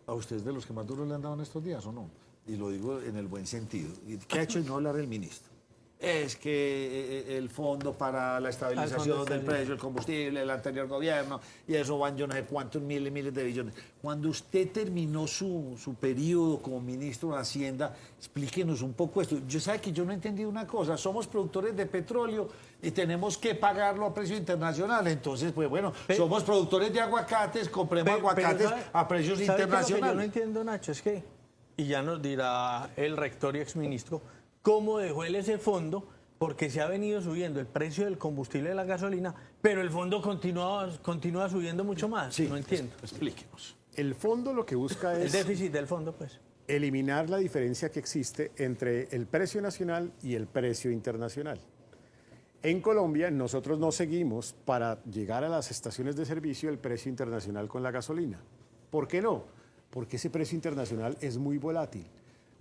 ¿A ustedes de los que más duro le han dado en estos días o no? Y lo digo en el buen sentido. ¿Qué ha hecho no hablar el ministro? Es que el fondo para la estabilización del precio del combustible, el anterior gobierno, y eso van yo no sé cuántos miles y miles de billones. Cuando usted terminó su periodo como ministro de Hacienda, explíquenos un poco esto. Yo sabe que yo no he entendido una cosa, somos productores de petróleo y tenemos que pagarlo a precio internacional. Entonces, pues bueno, somos productores de aguacates, compremos aguacates a precios internacionales. Lo que yo no entiendo, Nacho, es que, y ya nos dirá el rector y exministro, cómo dejó él ese fondo, porque se ha venido subiendo el precio del combustible de la gasolina, pero el fondo continúa subiendo mucho más. Sí, no entiendo. Explíquenos. El fondo lo que busca El es déficit del fondo, pues. eliminar la diferencia que existe entre el precio nacional y el precio internacional. En Colombia nosotros no seguimos para llegar a las estaciones de servicio el precio internacional con la gasolina. ¿Por qué no? Porque ese precio internacional es muy volátil.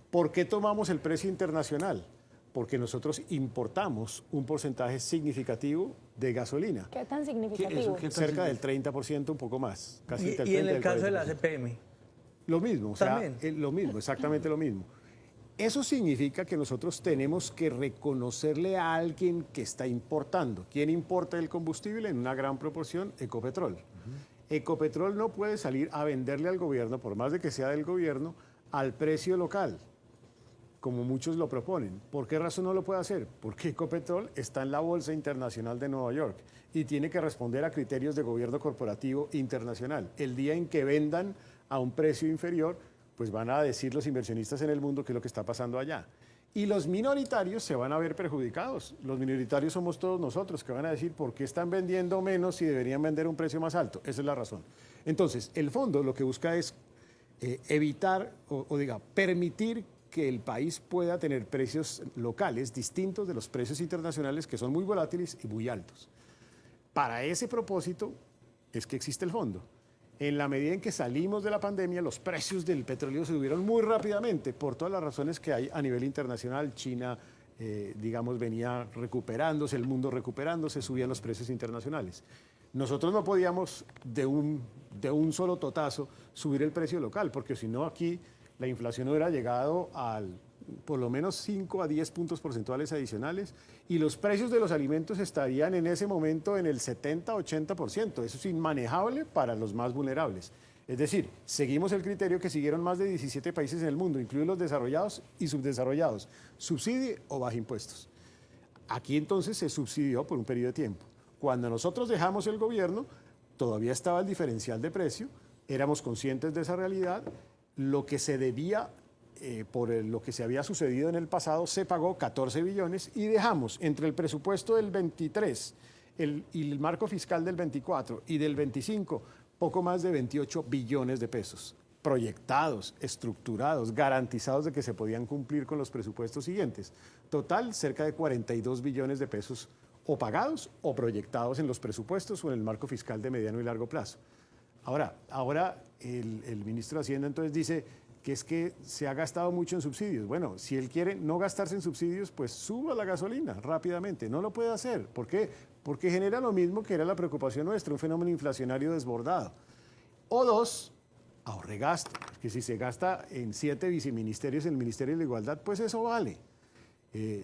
¿Por qué tomamos el precio internacional? Porque nosotros importamos un porcentaje significativo de gasolina. ¿Qué tan significativo? Cerca del 30%, un poco más. Casi entre el 30 Y en el caso de 40%. la CPM. Lo mismo, lo mismo, exactamente lo mismo. Eso significa que nosotros tenemos que reconocerle a alguien que está importando. ¿Quién importa el combustible? En una gran proporción, Ecopetrol. Ecopetrol no puede salir a venderle al gobierno, por más de que sea del gobierno, al precio local, como muchos lo proponen. ¿Por qué razón no lo puede hacer? Porque Ecopetrol está en la Bolsa Internacional de Nueva York y tiene que responder a criterios de gobierno corporativo internacional. El día en que vendan a un precio inferior, pues van a decir los inversionistas en el mundo qué es lo que está pasando allá. Y los minoritarios se van a ver perjudicados. Los minoritarios somos todos nosotros que van a decir por qué están vendiendo menos si deberían vender a un precio más alto. Esa es la razón. Entonces, el fondo lo que busca es evitar permitir que el país pueda tener precios locales distintos de los precios internacionales que son muy volátiles y muy altos. Para ese propósito es que existe el fondo. En la medida en que salimos de la pandemia, los precios del petróleo subieron muy rápidamente por todas las razones que hay a nivel internacional. China, venía recuperándose, el mundo recuperándose, subían los precios internacionales. Nosotros no podíamos de un solo totazo subir el precio local, porque si no aquí la inflación hubiera llegado al por lo menos 5 a 10 puntos porcentuales adicionales y los precios de los alimentos estarían en ese momento en el 70-80%. Eso es inmanejable para los más vulnerables. Es decir, seguimos el criterio que siguieron más de 17 países en el mundo, incluidos los desarrollados y subdesarrollados, subsidie o baja impuestos. Aquí entonces se subsidió por un periodo de tiempo. Cuando nosotros dejamos el gobierno, todavía estaba el diferencial de precio, éramos conscientes de esa realidad, lo que se debía por lo que se había sucedido en el pasado, se pagó 14 billones y dejamos entre el presupuesto del 23 y el marco fiscal del 24 y del 25 poco más de 28 billones de pesos proyectados, estructurados, garantizados de que se podían cumplir con los presupuestos siguientes. Total, cerca de 42 billones de pesos o pagados o proyectados en los presupuestos o en el marco fiscal de mediano y largo plazo. Ahora el ministro de Hacienda entonces dice que es que se ha gastado mucho en subsidios. Bueno, si él quiere no gastarse en subsidios, pues suba la gasolina rápidamente. No lo puede hacer. ¿Por qué? Porque genera lo mismo que era la preocupación nuestra, un fenómeno inflacionario desbordado. O dos, ahorre gasto. Porque si se gasta en 7 viceministerios en el Ministerio de la Igualdad, pues eso vale.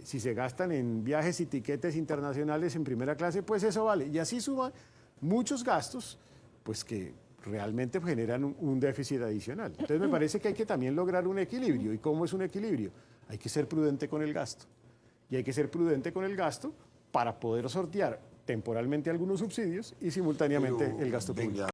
Si se gastan en viajes y tiquetes internacionales en primera clase, pues eso vale. Y así suban muchos gastos, pues que realmente generan un déficit adicional. Entonces me parece que hay que también lograr un equilibrio. ¿Y cómo es un equilibrio? Hay que ser prudente con el gasto. Y hay que ser prudente con el gasto para poder sortear temporalmente algunos subsidios y simultáneamente el gasto público.